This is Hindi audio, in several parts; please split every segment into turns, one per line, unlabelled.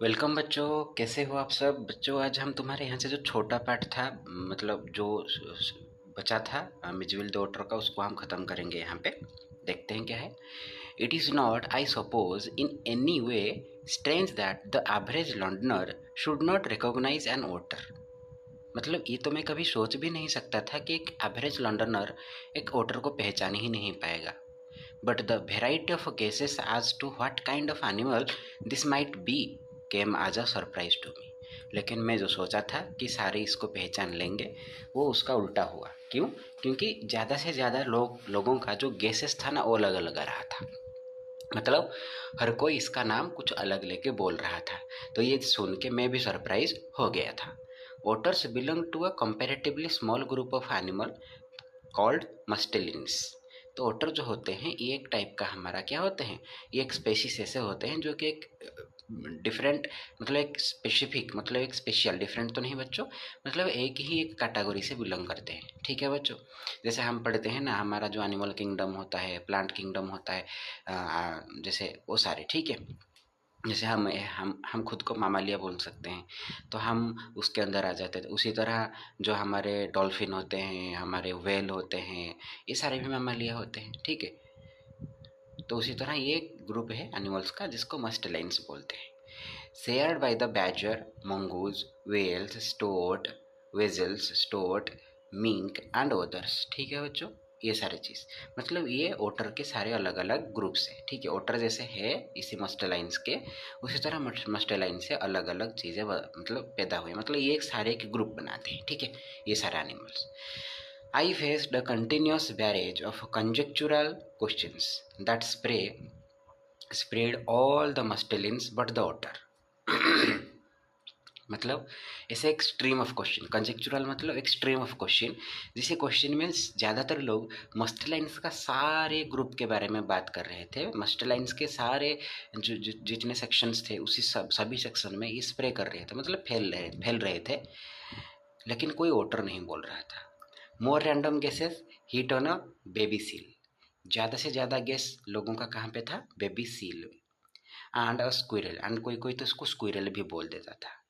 वेलकम बच्चों। कैसे हो आप सब बच्चों? आज हम तुम्हारे यहाँ से जो छोटा पार्ट था, मतलब जो बचा था मिजविल द ऑटर का, उसको हम ख़त्म करेंगे। यहाँ पे देखते हैं क्या है। It is not, I suppose, in any way strange that the average Londoner should not recognise an otter. मतलब ये तो मैं कभी सोच भी नहीं सकता था कि एक एवरेज लंडनर एक वोटर को पहचान ही नहीं पाएगा। But the variety of guesses as to what kind of animal this might be came as a surprise to me। लेकिन मैं जो सोचा था कि सारे इसको पहचान लेंगे, वो उसका उल्टा हुआ। क्यों? क्योंकि ज़्यादा से ज़्यादा लोगों का जो गेसेस था ना, वो अलग अलग आ रहा था। मतलब हर कोई इसका नाम कुछ अलग लेके बोल रहा था। तो ये सुन के मैं भी सरप्राइज हो गया था। Otters belong to a comparatively small group of animal called mustelines. तो ओटर जो होते हैं ये एक टाइप का हमारा क्या होते हैं, ये एक स्पेसीज ऐसे होते हैं जो कि एक डिफरेंट, मतलब एक स्पेसिफिक, मतलब एक स्पेशल, डिफरेंट तो नहीं बच्चों, मतलब एक ही एक कैटेगरी से बिलोंग करते हैं। ठीक है बच्चों? जैसे हम पढ़ते हैं ना, हमारा जो एनिमल किंगडम होता है, प्लांट किंगडम होता है, जैसे वो सारे, ठीक है। जैसे हम खुद को मामालिया बोल सकते हैं, तो हम उसके अंदर आ जाते थे। उसी तरह जो हमारे डॉल्फिन होते हैं, हमारे व्हेल होते हैं, ये सारे भी मामालिया होते हैं। ठीक है? तो उसी तरह ये ग्रुप है एनिमल्स का जिसको मस्टलाइन्स बोलते हैं। Shared by the badger, mongoose, whales, stoat, weasels, stoat, mink and others. ठीक है बच्चों? ये सारी चीज़, मतलब ये ओटर के सारे अलग अलग ग्रुप्स हैं। ठीक है? ओटर जैसे है इसी मस्टलाइन्स के, उसी तरह मस्टलाइन से अलग अलग चीज़ें मतलब पैदा हुई, मतलब ये एक सारे के ग्रुप बनाते हैं। ठीक है? ये सारे animals. I faced a continuous barrage of conjectural questions that spread all the mustelines but the otter। मतलब ऐसे एक स्ट्रीम ऑफ क्वेश्चन, कंजेक्चुरल मतलब एक स्ट्रीम ऑफ क्वेश्चन, जिसे क्वेश्चन में ज़्यादातर लोग मस्टलाइन्स का सारे ग्रुप के बारे में बात कर रहे थे। मस्टलाइन्स के सारे जितने सेक्शंस थे उसी सभी सेक्शन में ये स्प्रे कर रहे थे, मतलब फैल रहे थे, लेकिन कोई ओटर नहीं बोल रहा था। More random guesses hit on a baby seal. ज़्यादा से ज़्यादा गेस लोगों का कहाँ पे था? Baby seal. And a squirrel, and कोई कोई तो उसको स्क्विरल भी बोल देता था।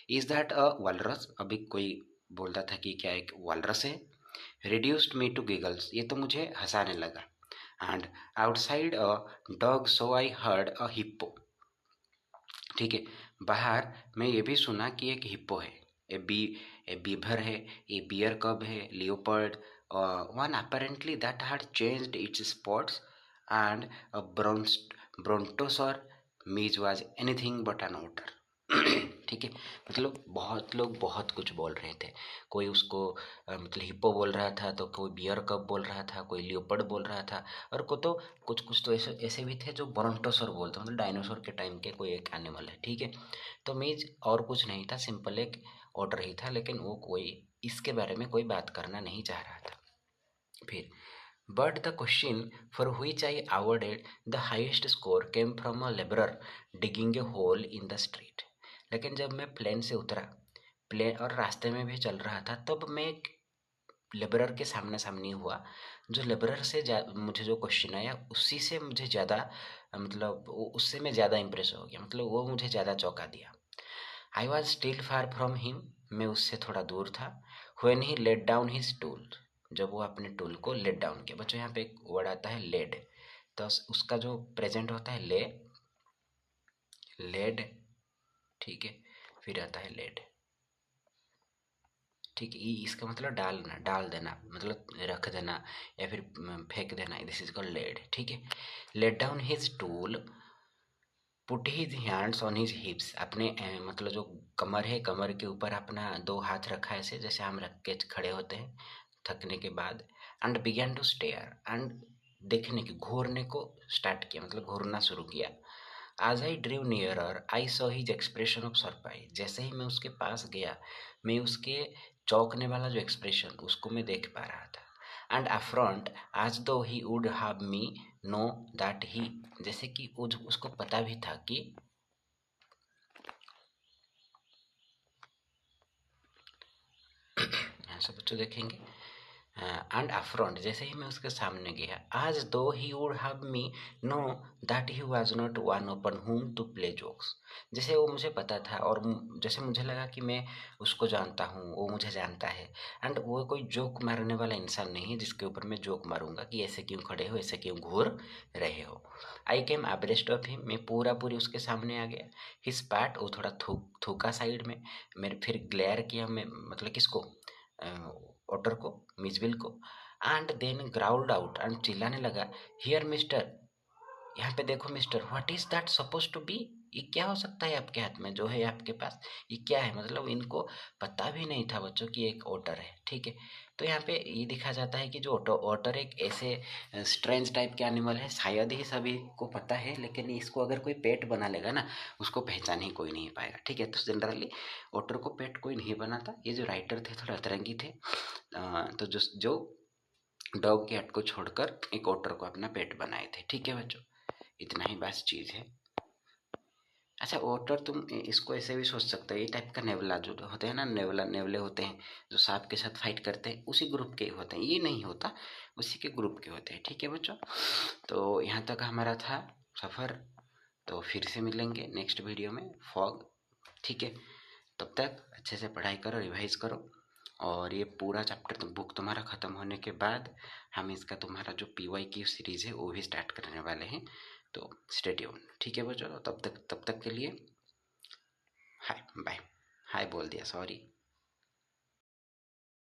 Is that a walrus? अभी कोई बोलता था कि क्या एक वॉलरस है। रिड्यूस्ड मी टू गिगल्स, ये तो मुझे हंसाने लगा। And outside a dog so I heard a hippo. ठीक है? बाहर मैं ये भी सुना कि एक हिप्पो है, ए बी ए बीवर है, ए बियर कब है, leopard, one apparently that had changed its spots, and a brontosaur मीज was anything but an otter. ठीक है? मतलब बहुत लोग बहुत कुछ बोल रहे थे। कोई उसको मतलब हिप्पो बोल रहा था, तो कोई बियर कब बोल रहा था, कोई लियोपर्ड बोल रहा था, और को तो कुछ कुछ तो ऐसे ऐसे भी थे जो ब्रोंटोसॉर बोलते, मतलब डायनासोर के टाइम के कोई एक एनिमल है। ठीक है? तो मीज और कुछ नहीं था, सिंपल एक ऑर्डर ही था, लेकिन वो कोई इसके बारे में कोई बात करना नहीं चाह रहा था। फिर but the question for which I awarded the highest score came from a laborer digging a hole in the street। लेकिन जब मैं प्लेन से उतरा, प्लेन और रास्ते में भी चल रहा था, तब मैं एक लेबरर के सामने सामनी हुआ। जो लेबरर से मुझे जो क्वेश्चन आया, उसी से मुझे ज़्यादा, मतलब उससे मैं ज़्यादा इम्प्रेस हो गया, मतलब वो मुझे ज़्यादा चौंका दिया। I was still far from him, मैं उससे थोड़ा दूर था। When he let down his tool, जब वो अपने टूल को लेट डाउन किया। बच्चों यहाँ पे एक वर्ड आता है लेड, तो उसका जो प्रेजेंट होता है लेड। ठीक है? फिर आता है लेड। ठीक है? इसका मतलब डालना, डाल देना, मतलब रख देना या फिर फेंक देना। This is called lead. ठीक है? Let down his tool, put his hands on his hips, अपने मतलब जो कमर है, कमर के ऊपर अपना दो हाथ रखा, ऐसे जैसे हम रख के खड़े होते हैं थकने के बाद। And began to stare, and देखने की, घूरने को स्टार्ट किया, मतलब घूरना शुरू किया। As I drew nearer I saw his expression of surprise, जैसे ही मैं उसके पास गया, मैं उसके चौंकने वाला जो एक्सप्रेशन, उसको मैं देख पा रहा था। एंड अफ्रंट एज दो he would have me know that ही, जैसे कि उसको पता भी था कि यहाँ से बच्चों देखेंगे, एंड अफ्रंट, जैसे ही मैं उसके सामने गया, as though he would have me know that he was not one upon whom to play jokes. जैसे वो मुझे पता था और जैसे मुझे लगा कि मैं उसको जानता हूँ, वो मुझे जानता है, एंड वो कोई जोक मारने वाला इंसान नहीं है जिसके ऊपर मैं जोक मारूंगा कि ऐसे क्यों खड़े हो, ऐसे क्यों घूर रहे हो। आई केम अब्रेस्ट ऑफ हिम, मैं पूरा पूरी उसके सामने आ गया। हिज पैट, वो थोड़ा थूका साइड में। मेरे फिर ग्लेयर किया मैं, मतलब किसको, ओटर को, मिजविल को। And then growled out and चिल्लाने लगा, हियर मिस्टर, यहाँ पे देखो mister, what is that suppose to be. ये क्या हो सकता है आपके हाथ में जो है आपके पास, ये क्या है। मतलब इनको पता भी नहीं था बच्चों की एक ओटर है, ठीक है। तो यहाँ पे ये दिखा जाता है कि जो ओटर एक ऐसे स्ट्रेंज टाइप के एनिमल है, शायद ही सभी को पता है, लेकिन इसको अगर कोई पेट बना लेगा ना, उसको पहचान ही कोई नहीं पाएगा, ठीक है। तो जनरली ओटर को पेट कोई नहीं बनाता। ये जो राइटर थे थोड़ा अतरंगी थे। तो जो जो डॉग कैट को छोड़कर एक ओटर को अपना पेट बनाए थे, ठीक है बच्चों। इतना ही बस चीज़ है। अच्छा, ओटर तुम इसको ऐसे भी सोच सकते हो, ये टाइप का नेवला जो होते हैं ना, नेवला नेवले होते हैं जो सांप के साथ फाइट करते हैं, उसी ग्रुप के होते हैं। ये नहीं होता, उसी के ग्रुप के होते हैं, ठीक है बच्चों। तो यहाँ तक हमारा था सफ़र। तो फिर से मिलेंगे नेक्स्ट वीडियो में, फॉग, ठीक है। तब तक अच्छे से पढ़ाई करो, रिवाइज करो। और ये पूरा चैप्टर तो बुक तुम्हारा ख़त्म होने के बाद हम इसका तुम्हारा जो पीवाई की सीरीज़ है वो भी स्टार्ट करने वाले हैं। तो स्टे ट्यून, ठीक है बच्चों। तब तक के लिए हाय बाय। हाय बोल दिया, सॉरी।